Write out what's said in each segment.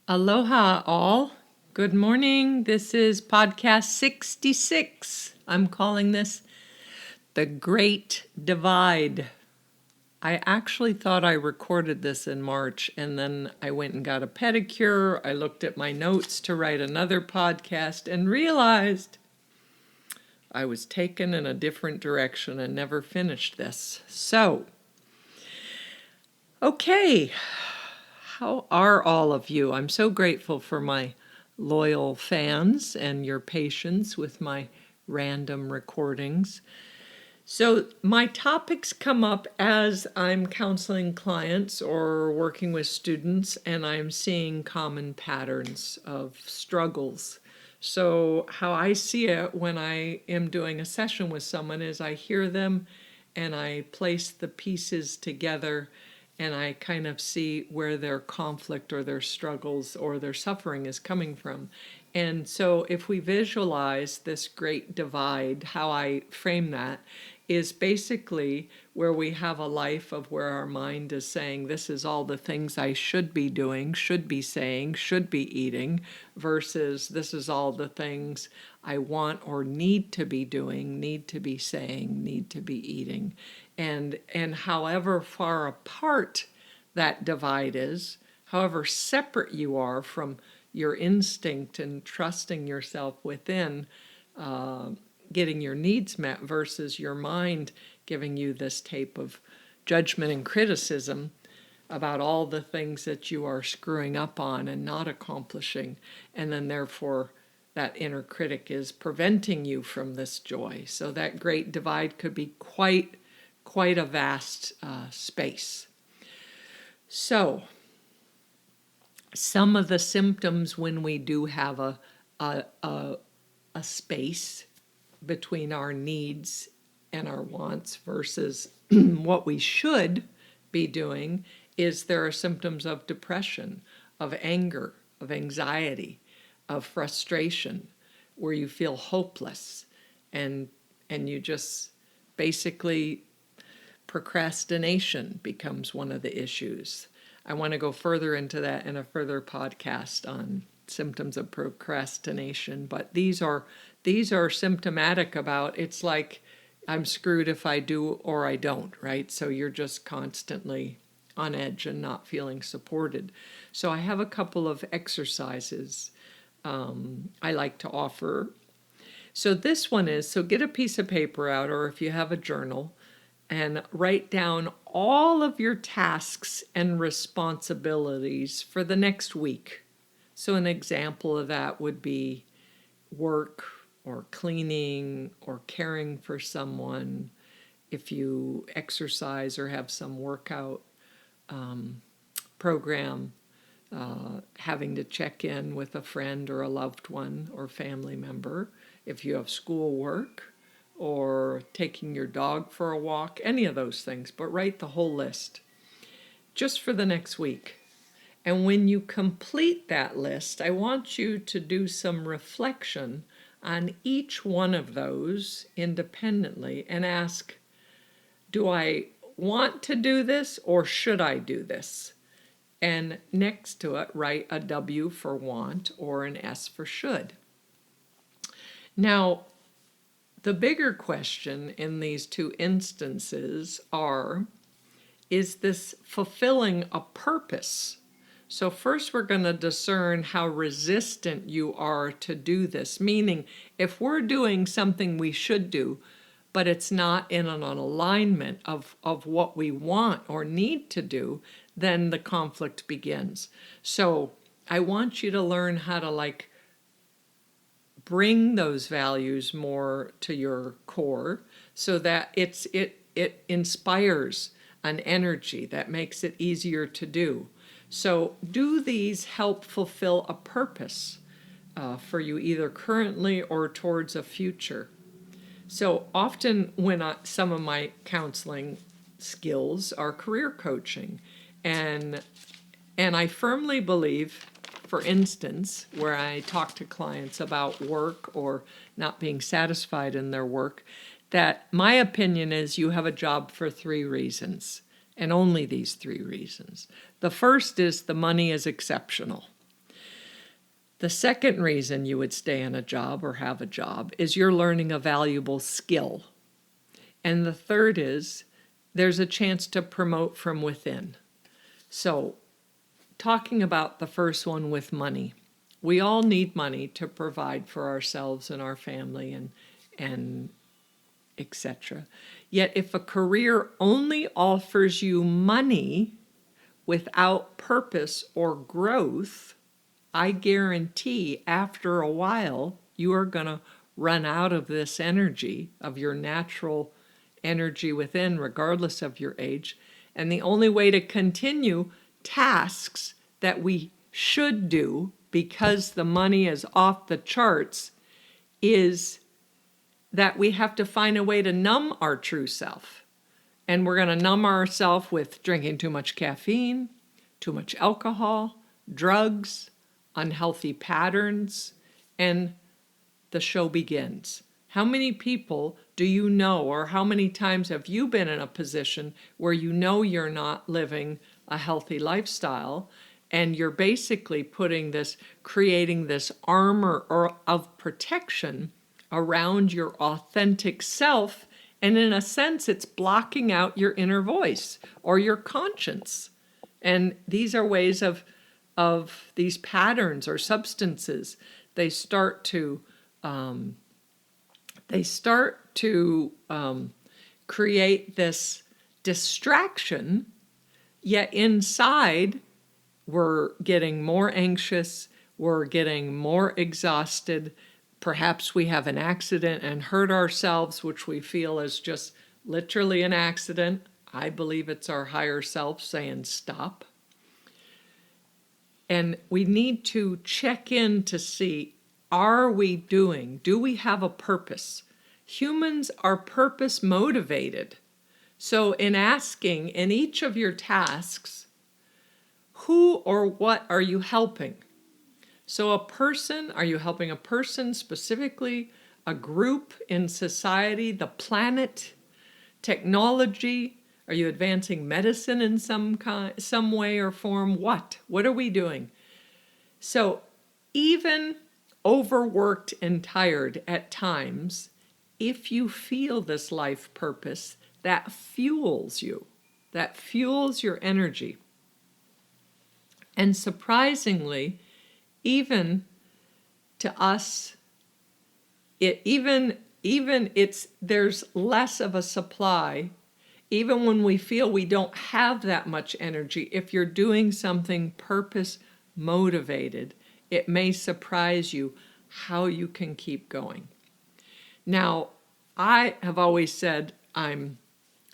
Aloha, all. Good morning. This is podcast 66. I'm calling this The Great Divide. I actually thought I recorded this in March, and then I went and got a pedicure. I looked at my notes to write another podcast and realized I was taken in a different direction and never finished this. So, okay. How are all of you? I'm so grateful for my loyal fans and your patience with my random recordings. So, my topics come up as I'm counseling clients or working with students, and I'm seeing common patterns of struggles. So, how I see it when I am doing a session with someone is I hear them and I place the pieces together and I kind of see where their conflict or their struggles or their suffering is coming from. And so, if we visualize this great divide, how I frame that is basically where we have a life of where our mind is saying, this is all the things I should be doing, should be saying, should be eating, versus this is all the things I want or need to be doing, need to be saying, need to be eating. And however far apart that divide is, however separate you are from your instinct and trusting yourself within, getting your needs met versus your mind giving you this tape of judgment and criticism about all the things that you are screwing up on and not accomplishing. And then therefore that inner critic is preventing you from this joy. So that great divide could be quite a vast space. So some of the symptoms when we do have a space between our needs and our wants versus what we should be doing is there are symptoms of depression, of anger, of anxiety, of frustration, where you feel hopeless and you just basically procrastination becomes one of the issues. I want to go further into that in a further podcast on symptoms of procrastination, but these are symptomatic about it's like I'm screwed if I do or I don't, right? So you're just constantly on edge and not feeling supported. So I have a couple of exercises I like to offer. So this one is, so get a piece of paper out, or if you have a journal, and write down all of your tasks and responsibilities for the next week. So an example of that would be work or cleaning or caring for someone, if you exercise or have some workout program, having to check in with a friend or a loved one or family member, if you have schoolwork or taking your dog for a walk, any of those things, but write the whole list just for the next week. And when you complete that list, I want you to do some reflection on each one of those independently and ask, do I want to do this or should I do this? And next to it, write a W for want or an S for should. Now, the bigger question in these two instances are, is this fulfilling a purpose? So first we're going to discern how resistant you are to do this, meaning if we're doing something we should do, but it's not in an alignment of what we want or need to do, then the conflict begins. So I want you to learn how to bring those values more to your core so that it inspires an energy that makes it easier to do. So do these help fulfill a purpose for you either currently or towards a future? So often when some of my counseling skills are career coaching, and I firmly believe, for instance, where I talk to clients about work or not being satisfied in their work, that my opinion is you have a job for 3 reasons, and only these 3 reasons. The first is the money is exceptional. The second reason you would stay in a job or have a job is you're learning a valuable skill. And the third is there's a chance to promote from within. So, talking about the first one with money, we all need money to provide for ourselves and our family and etc. Yet if a career only offers you money without purpose or growth, I guarantee after a while you are going to run out of this energy, of your natural energy within, regardless of your age. And the only way to continue tasks that we should do because the money is off the charts is that we have to find a way to numb our true self. And we're going to numb ourselves with drinking too much caffeine, too much alcohol, drugs, unhealthy patterns, and the show begins. How many people do you know, or how many times have you been in a position where you know you're not living a healthy lifestyle, and you're basically creating this armor of protection around your authentic self, and in a sense it's blocking out your inner voice or your conscience. And these are ways of these patterns or substances. They start to create this distraction, yet inside we're getting more anxious, we're getting more exhausted. Perhaps we have an accident and hurt ourselves, which we feel is just literally an accident. I believe it's our higher self saying stop. And we need to check in to see, do we have a purpose? Humans are purpose motivated. So in asking in each of your tasks, who or what are you helping? So are you helping a person specifically, a group in society, the planet, technology? Are you advancing medicine in some way or form? What are we doing? So even overworked and tired at times, if you feel this life purpose, that fuels you. That fuels your energy. And surprisingly, even to us, there's less of a supply. Even when we feel we don't have that much energy, if you're doing something purpose motivated, it may surprise you how you can keep going. Now, I have always said I'm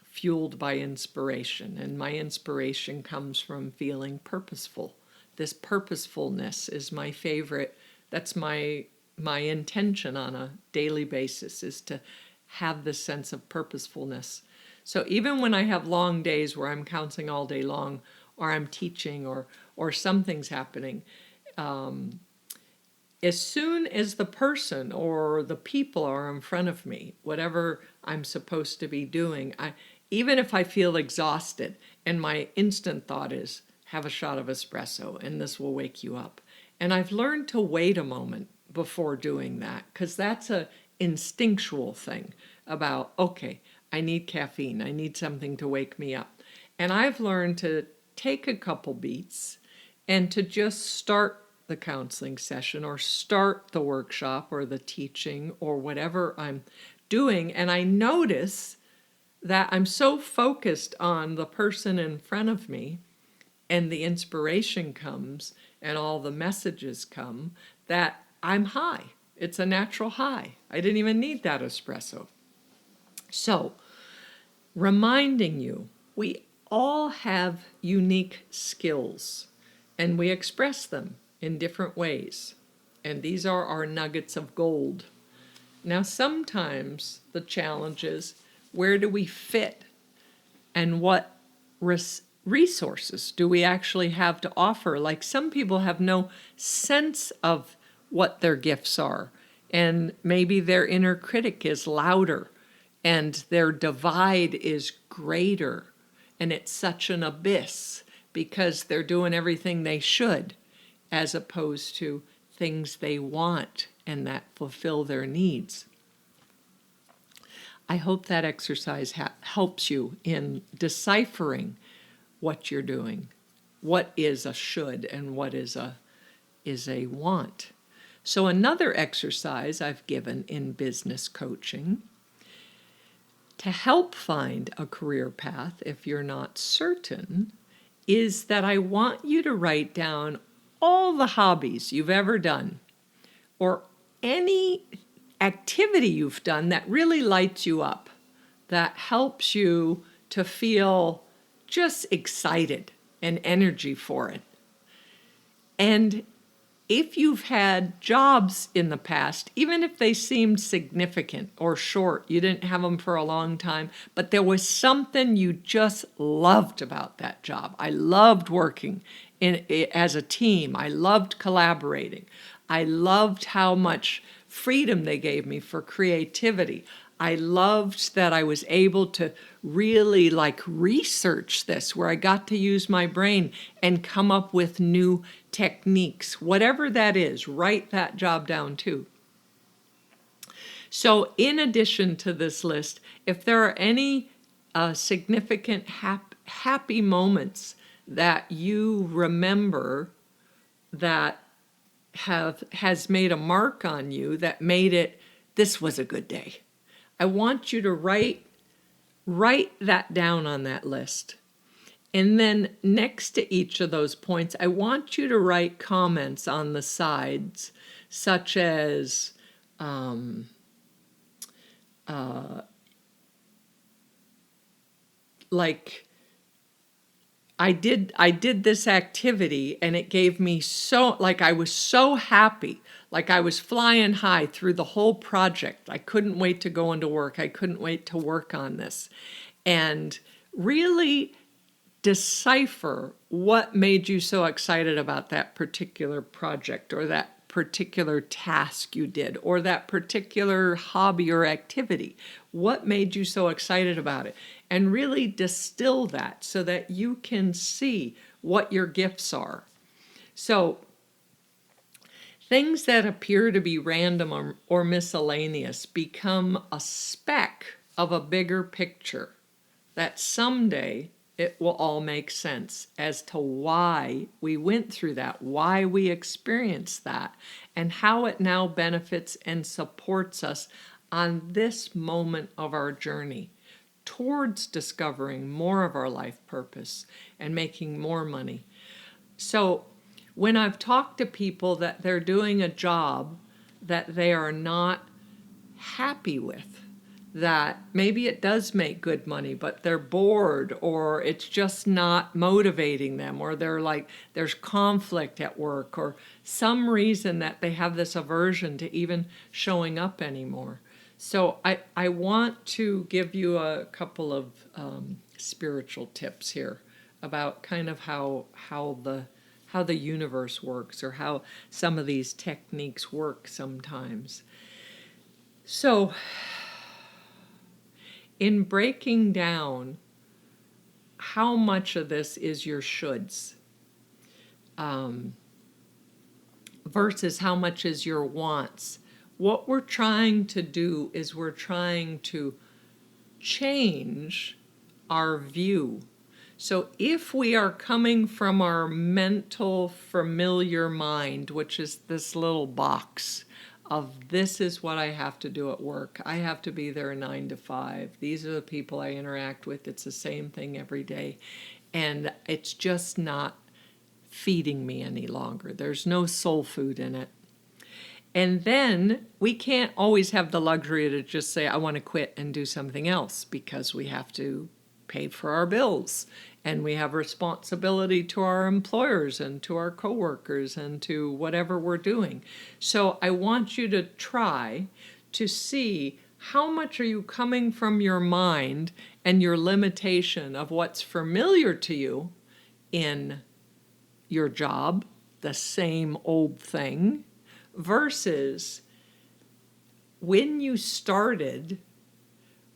fueled by inspiration, and my inspiration comes from feeling purposeful. This purposefulness is my favorite. That's my intention on a daily basis, is to have this sense of purposefulness. So even when I have long days where I'm counseling all day long, or I'm teaching, or something's happening, as soon as the person or the people are in front of me, whatever I'm supposed to be doing, even if I feel exhausted, and my instant thought is, have a shot of espresso, and this will wake you up. And I've learned to wait a moment before doing that, because that's a instinctual thing about, okay, I need caffeine, I need something to wake me up. And I've learned to take a couple beats and to just start the counseling session or start the workshop or the teaching or whatever I'm doing. And I notice that I'm so focused on the person in front of me, and the inspiration comes and all the messages come, that I'm high. It's a natural high. I didn't even need that espresso. So, reminding you, we all have unique skills, and we express them in different ways. And these are our nuggets of gold. Now, sometimes the challenge is, where do we fit, and what resources do we actually have to offer? Like, some people have no sense of what their gifts are, and maybe their inner critic is louder, and their divide is greater, and it's such an abyss because they're doing everything they should, as opposed to things they want and that fulfill their needs. I hope that exercise helps you in deciphering what you're doing, what is a should and what is a want. So another exercise I've given in business coaching to help find a career path if you're not certain is that I want you to write down all the hobbies you've ever done or any activity you've done that really lights you up, that helps you to feel just excited and energy for it. And if you've had jobs in the past, even if they seemed significant or short, you didn't have them for a long time, but there was something you just loved about that job. I loved working as a team. I loved collaborating. I loved how much freedom they gave me for creativity. I loved that I was able to really research this, where I got to use my brain and come up with new techniques. Whatever that is, write that job down too. So in addition to this list, if there are any significant happy moments that you remember that has made a mark on you, that made it, this was a good day, I want you to write that down on that list. And then next to each of those points, I want you to write comments on the sides, such as I did this activity and it gave me I was so happy, like I was flying high through the whole project. I couldn't wait to go into work. I couldn't wait to work on this. And really decipher what made you so excited about that particular project or that particular task you did or that particular hobby or activity. What made you so excited about it? And really distill that so that you can see what your gifts are. So things that appear to be random or miscellaneous become a speck of a bigger picture that someday it will all make sense as to why we went through that, why we experienced that, and how it now benefits and supports us on this moment of our journey towards discovering more of our life purpose and making more money. So when I've talked to people that they're doing a job that they are not happy with, that maybe it does make good money, but they're bored or it's just not motivating them, or they're like, there's conflict at work or some reason that they have this aversion to even showing up anymore. So I want to give you a couple of spiritual tips here about kind of how the universe works, or how some of these techniques work sometimes. So in breaking down how much of this is your shoulds versus how much is your wants, what we're trying to do is we're trying to change our view. So if we are coming from our mental familiar mind, which is this little box of this is what I have to do at work, I have to be there 9 to 5, these are the people I interact with, it's the same thing every day, and it's just not feeding me any longer. There's no soul food in it. And then we can't always have the luxury to just say, I want to quit and do something else, because we have to pay for our bills and we have responsibility to our employers and to our coworkers and to whatever we're doing. So I want you to try to see how much are you coming from your mind and your limitation of what's familiar to you in your job, the same old thing, versus when you started,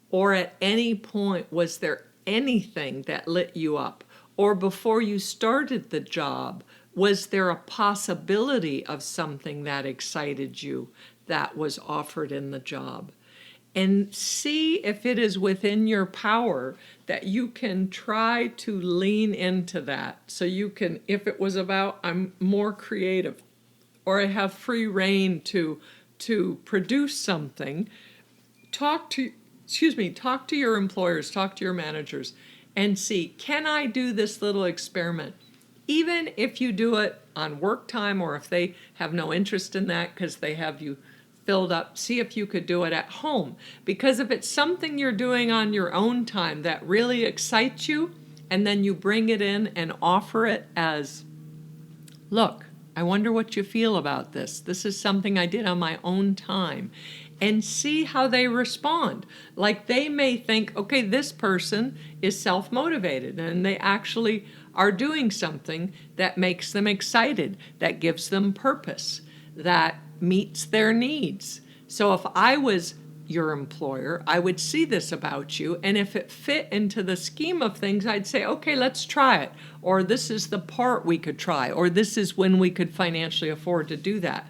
or at any point, was there anything that lit you up? Or before you started the job, Was there a possibility of something that excited you that was offered in the job? And see if it is within your power that you can try to lean into that. So you can, if it was about, I'm more creative, or I have free reign to produce something, talk to talk to your employers, talk to your managers, and see, can I do this little experiment? Even if you do it on work time, or if they have no interest in that because they have you filled up, see if you could do it at home. Because if it's something you're doing on your own time that really excites you, and then you bring it in and offer it as, look, I wonder what you feel about this. This is something I did on my own time. And see how they respond. Like, they may think, okay, this person is self-motivated and they actually are doing something that makes them excited, that gives them purpose, that meets their needs. So if I was your employer, I would see this about you, and if it fit into the scheme of things, I'd say, okay, let's try it, or this is the part we could try, or this is when we could financially afford to do that.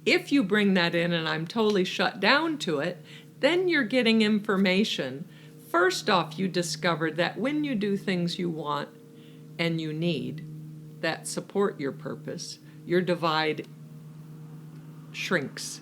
If you bring that in and I'm totally shut down to it, then you're getting information. First off, you discovered that when you do things you want and you need that support your purpose, your divide shrinks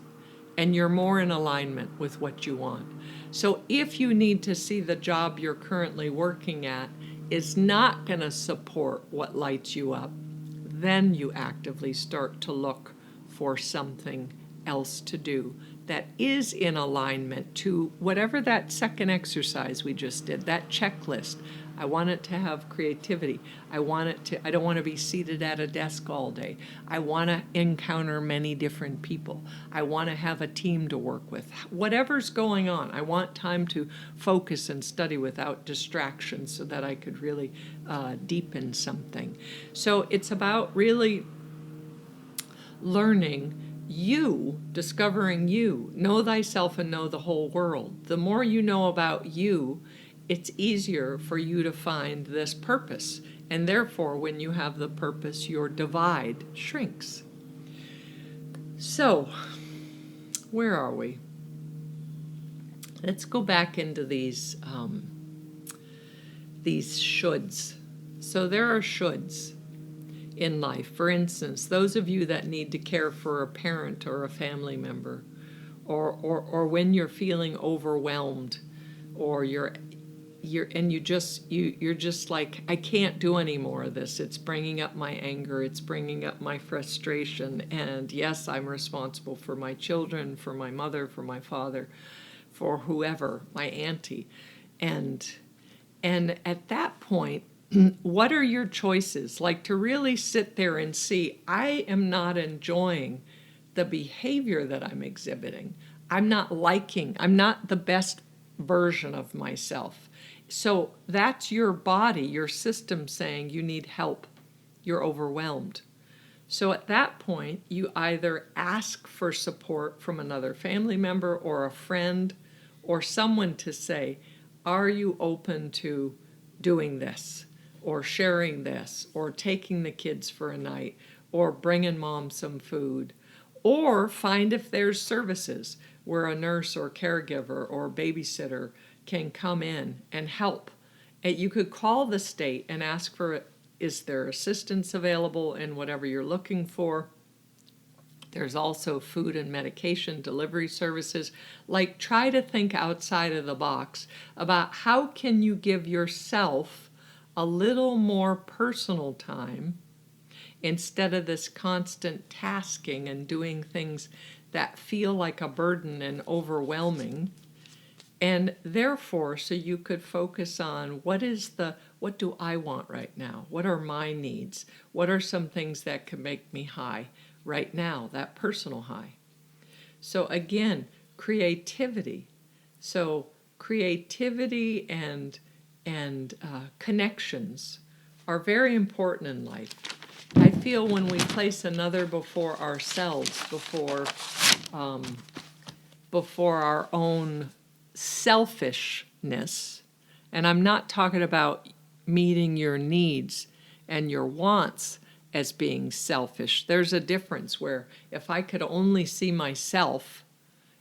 and you're more in alignment with what you want. So if you need to see the job you're currently working at is not going to support what lights you up, then you actively start to look for something else to do that is in alignment to whatever that second exercise we just did, that checklist. I want it to have creativity. I don't want to be seated at a desk all day. I want to encounter many different people. I want to have a team to work with. Whatever's going on, I want time to focus and study without distractions so that I could really deepen something. So it's about really learning you, discovering you. Know thyself and know the whole world. The more you know about you, it's easier for you to find this purpose. And therefore, when you have the purpose, your divide shrinks. So, where are we? Let's go back into these shoulds. So there are shoulds in life. For instance, those of you that need to care for a parent or a family member, or when you're feeling overwhelmed, or you're just like, I can't do any more of this. It's bringing up my anger. It's bringing up my frustration. And yes, I'm responsible for my children, for my mother, for my father, for whoever, my auntie. And at that point, what are your choices? Like, to really sit there and see, I am not enjoying the behavior that I'm exhibiting. I'm not the best version of myself. So that's your body, your system saying you need help. You're overwhelmed. So at that point, you either ask for support from another family member or a friend or someone to say, are you open to doing this, or sharing this, or taking the kids for a night, or bringing mom some food, or find if there's services where a nurse or caregiver or babysitter can come in and help. And you could call the state and ask for, is there assistance available in whatever you're looking for? There's also food and medication delivery services. Like, try to think outside of the box about how can you give yourself a little more personal time instead of this constant tasking and doing things that feel like a burden and overwhelming. And therefore, so you could focus on what do I want right now? What are my needs? What are some things that can make me high right now, that personal high? So again, creativity. So creativity and connections are very important in life. I feel when we place another before ourselves, before our own selfishness, and I'm not talking about meeting your needs and your wants as being selfish. There's a difference where if I could only see myself,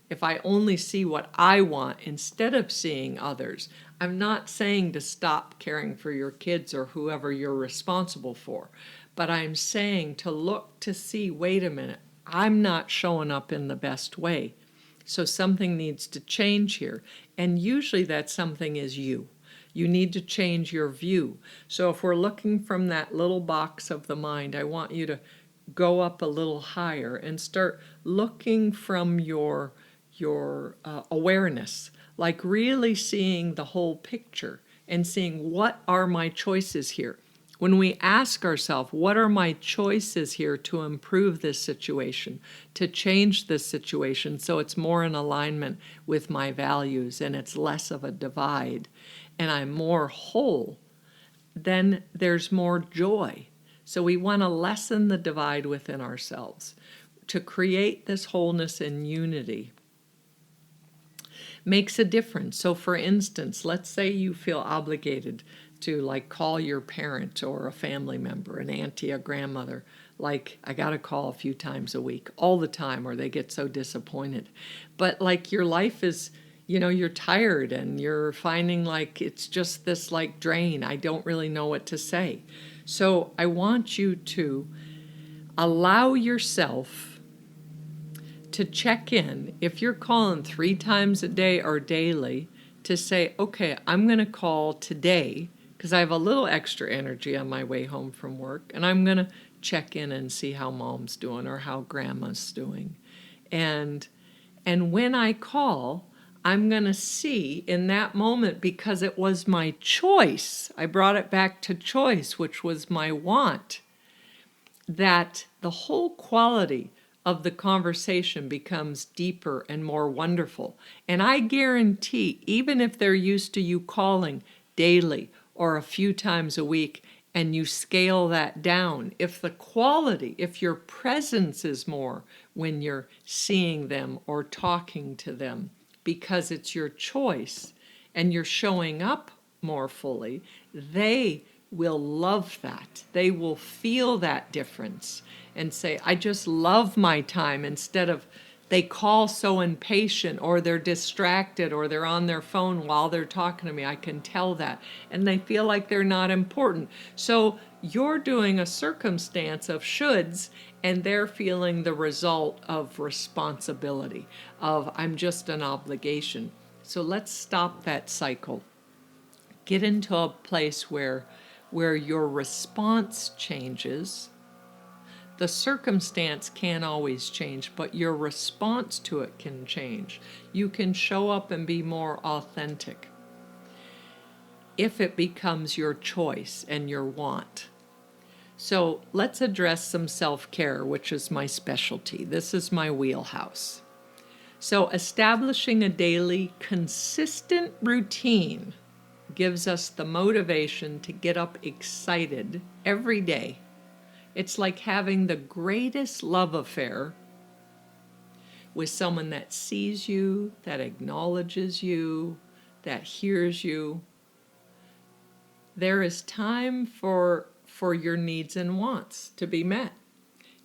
if I only see what I want instead of seeing others, I'm not saying to stop caring for your kids or whoever you're responsible for, but I'm saying to look to see, wait a minute, I'm not showing up in the best way. So something needs to change here. And usually that something is you. You need to change your view. So if we're looking from that little box of the mind, I want you to go up a little higher and start looking from your awareness, like really seeing the whole picture and seeing what are my choices here. When we ask ourselves, what are my choices here to improve this situation, to change this situation so it's more in alignment with my values and it's less of a divide and I'm more whole, then there's more joy. So we want to lessen the divide within ourselves to create this wholeness and unity. Makes a difference. So for instance, let's say you feel obligated to like call your parent or a family member, an auntie, a grandmother, like I got to call a few times a week, all the time, or they get so disappointed. But like your life is, you're tired and you're finding like it's just this like drain. I don't really know what to say. So I want you to allow yourself to check in, if you're calling 3 times a day or daily, to say, okay, I'm going to call today because I have a little extra energy on my way home from work, and I'm going to check in and see how mom's doing or how grandma's doing. And when I call, I'm going to see in that moment, because it was my choice, I brought it back to choice, which was my want, that the whole quality of the conversation becomes deeper and more wonderful. And I guarantee, even if they're used to you calling daily or a few times a week, and you scale that down, if the quality, if your presence is more when you're seeing them or talking to them, because it's your choice and you're showing up more fully, they will love that. They will feel that difference and say, I just love my time, instead of they call so impatient or they're distracted or they're on their phone while they're talking to me. I can tell that. And they feel like they're not important. So you're doing a circumstance of shoulds and they're feeling the result of responsibility, of I'm just an obligation. So let's stop that cycle. Get into a place where your response changes. The circumstance can't always change, but your response to it can change. You can show up and be more authentic if it becomes your choice and your want. So let's address some self-care, which is my specialty. This is my wheelhouse. So establishing a daily consistent routine gives us the motivation to get up excited every day. It's like having the greatest love affair with someone that sees you, that acknowledges you, that hears you. There is time for your needs and wants to be met.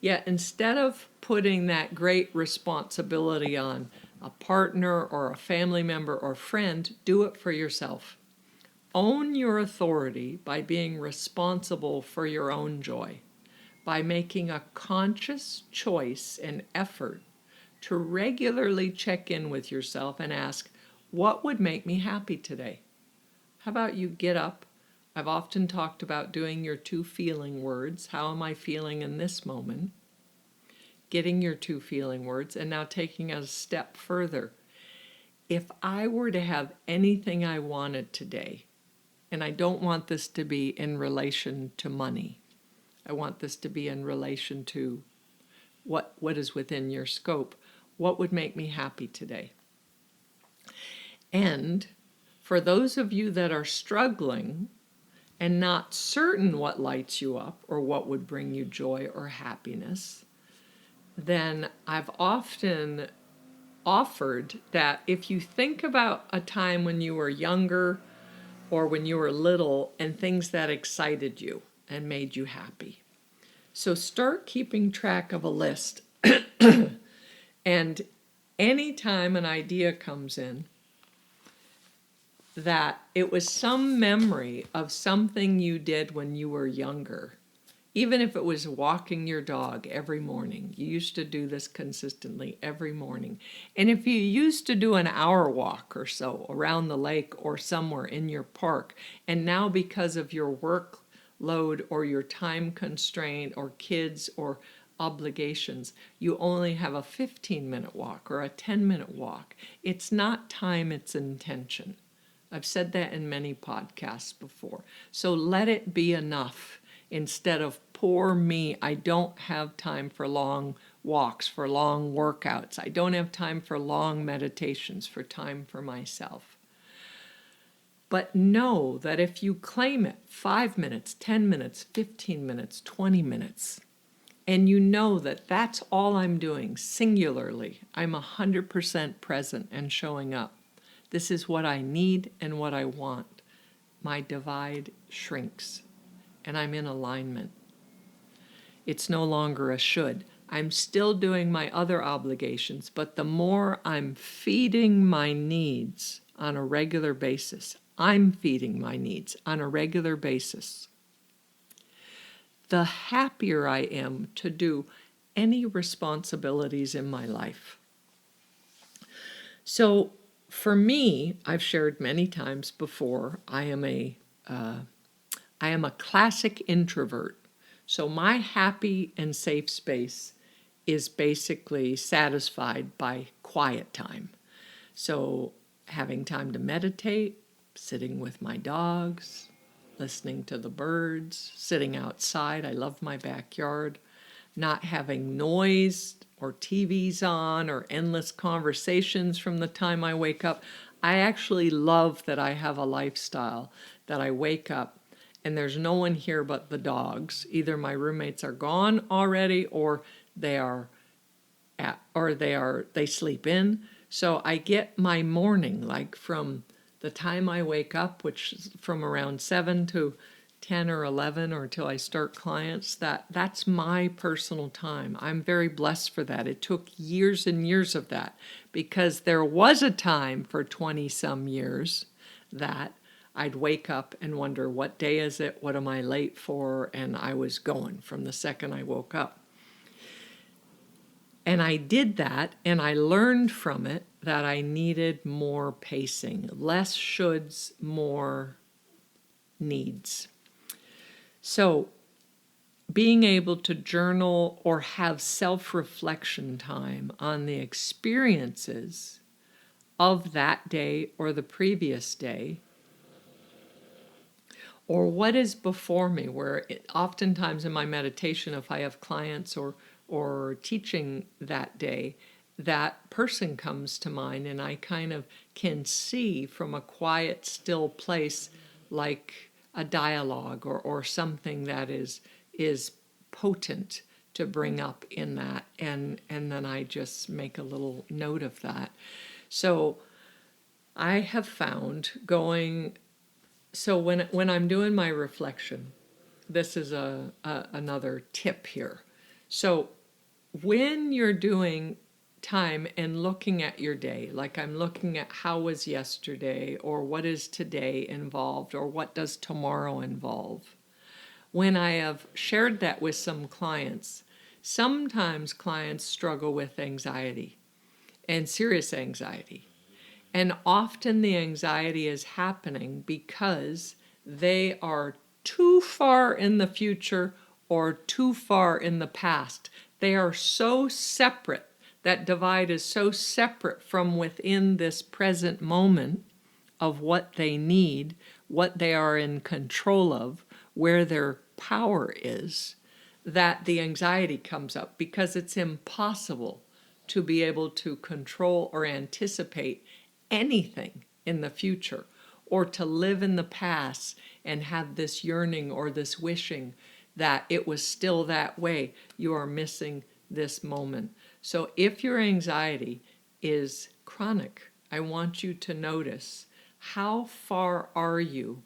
Yet instead of putting that great responsibility on a partner or a family member or friend, do it for yourself. Own your authority by being responsible for your own joy, by making a conscious choice and effort to regularly check in with yourself and ask, what would make me happy today? How about you get up? I've often talked about doing your 2 feeling words. How am I feeling in this moment? Getting your 2 feeling words, and now taking a step further. If I were to have anything I wanted today, and I don't want this to be in relation to money, I want this to be in relation to what is within your scope. What would make me happy today? And for those of you that are struggling and not certain what lights you up or what would bring you joy or happiness, then I've often offered that if you think about a time when you were younger or when you were little and things that excited you and made you happy. So start keeping track of a list. And anytime an idea comes in, that it was some memory of something you did when you were younger. Even if it was walking your dog every morning, you used to do this consistently every morning. And if you used to do an hour walk or so around the lake or somewhere in your park, and now because of your workload or your time constraint or kids or obligations, you only have a 15-minute walk or a 10-minute walk. It's not time, it's intention. I've said that in many podcasts before. So let it be enough instead of poor me. I don't have time for long walks, for long workouts. I don't have time for long meditations, for time for myself. But know that if you claim it 5 minutes, 10 minutes, 15 minutes, 20 minutes, and you know that that's all I'm doing singularly, I'm 100% present and showing up. This is what I need and what I want. My divide shrinks, and I'm in alignment. It's no longer a should. I'm still doing my other obligations, but the more I'm feeding my needs on a regular basis, I'm feeding my needs on a regular basis, the happier I am to do any responsibilities in my life. So, for me, I've shared many times before, I am a classic introvert. So my happy and safe space is basically satisfied by quiet time. So having time to meditate, sitting with my dogs, listening to the birds, sitting outside. I love my backyard. Not having noise or TVs on or endless conversations from the time I wake up. I actually love that I have a lifestyle that I wake up and there's no one here but the dogs. Either my roommates are gone already or they sleep in. So I get my morning like from the time I wake up, which is from around 7 to 10 or 11 or till I start clients, that's my personal time. I'm very blessed for that. It took years and years of that because there was a time for 20 some years that I'd wake up and wonder, what day is it? What am I late for? And I was going from the second I woke up. And I did that, and I learned from it that I needed more pacing, less shoulds, more needs. So being able to journal or have self-reflection time on the experiences of that day or the previous day, or what is before me, where oftentimes in my meditation, if I have clients or teaching that day, that person comes to mind and I kind of can see from a quiet, still place like a dialogue or something that is potent to bring up in that, and then I just make a little note of that. So I have found so when I'm doing my reflection, this is another tip here. So when you're doing time and looking at your day, like I'm looking at how was yesterday or what is today involved or what does tomorrow involve, when I have shared that with some clients, sometimes clients struggle with anxiety and serious anxiety. And often the anxiety is happening because they are too far in the future or too far in the past. They are so separate. That divide is so separate from within this present moment of what they need, what they are in control of, where their power is, that the anxiety comes up because it's impossible to be able to control or anticipate anything in the future, or to live in the past and have this yearning or this wishing that it was still that way. You are missing this moment. So if your anxiety is chronic, I want you to notice, how far are you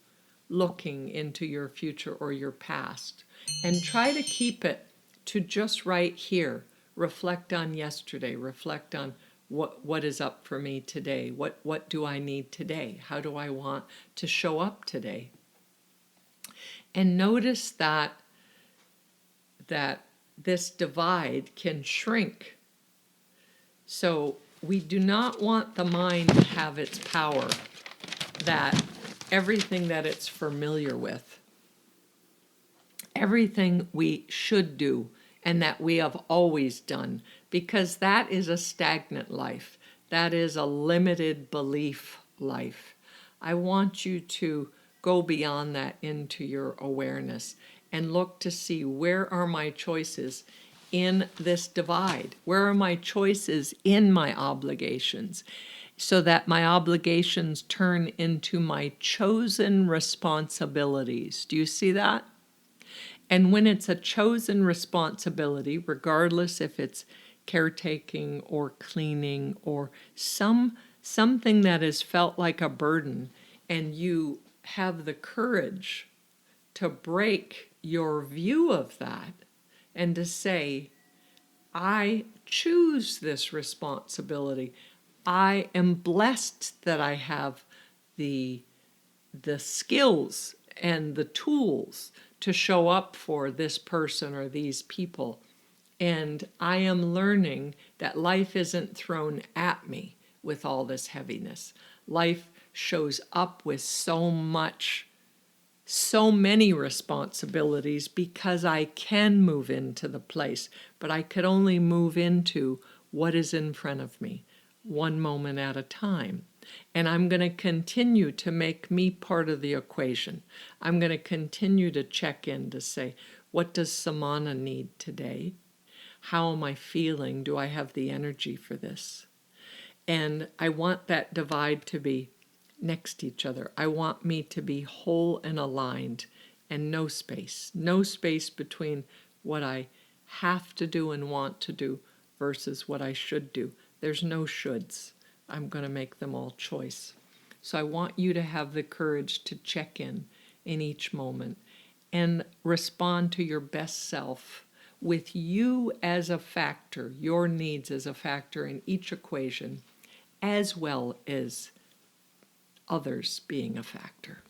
looking into your future or your past? And try to keep it to just right here reflect on yesterday, reflect on what is up for me today, what do I need today, how do I want to show up today, and notice that this divide can shrink. So we do not want the mind to have its power, that everything that it's familiar with, everything we should do and that we have always done, because that is a stagnant life. That is a limited belief life. I want you to go beyond that into your awareness and look to see, where are my choices in this divide? Where are my choices in my obligations? So that my obligations turn into my chosen responsibilities. Do you see that? And when it's a chosen responsibility, regardless if it's caretaking or cleaning or something that has felt like a burden, and you have the courage to break your view of that and to say, I choose this responsibility. I am blessed that I have the skills and the tools to show up for this person or these people. And I am learning that life isn't thrown at me with all this heaviness. Life shows up with so many responsibilities, because I can move into the place, but I could only move into what is in front of me, one moment at a time. And I'm going to continue to make me part of the equation. I'm going to continue to check in to say, what does Samana need today? How am I feeling? Do I have the energy for this? And I want that divide to be next to each other. I want me to be whole and aligned, and no space between what I have to do and want to do versus what I should do. There's no shoulds. I'm going to make them all choice. So I want you to have the courage to check in each moment and respond to your best self, with you as a factor, your needs as a factor in each equation, as well as others being a factor.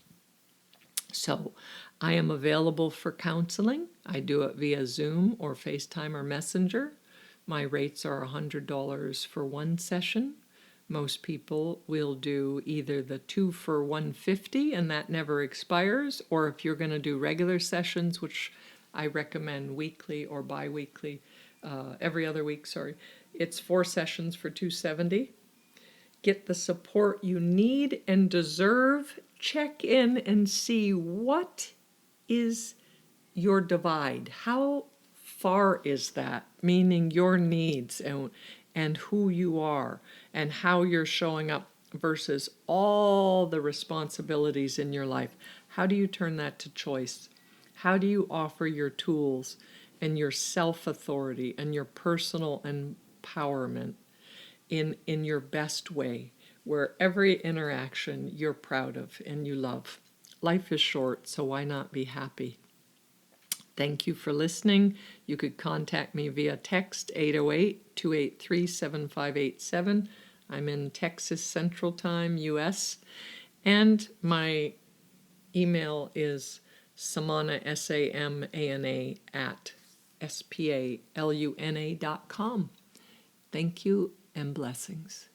So I am available for counseling. I do it via Zoom or FaceTime or Messenger. My rates are $100 for one session. Most people will do either the 2 for $150, and that never expires, or if you're going to do regular sessions, which I recommend weekly or bi-weekly, every other week, it's 4 sessions for $270. Get the support you need and deserve. Check in and see, what is your divide? How far is that? Meaning your needs and who you are and how you're showing up versus all the responsibilities in your life. How do you turn that to choice? How do you offer your tools and your self-authority and your personal empowerment in your best way, where every interaction you're proud of and you love? Life is short, so why not be happy? Thank you for listening. You could contact me via text 808-283-7587. I'm in Texas Central Time, US. And my email is Samana, SAMANA, @SPALUNA.com. Thank you and blessings.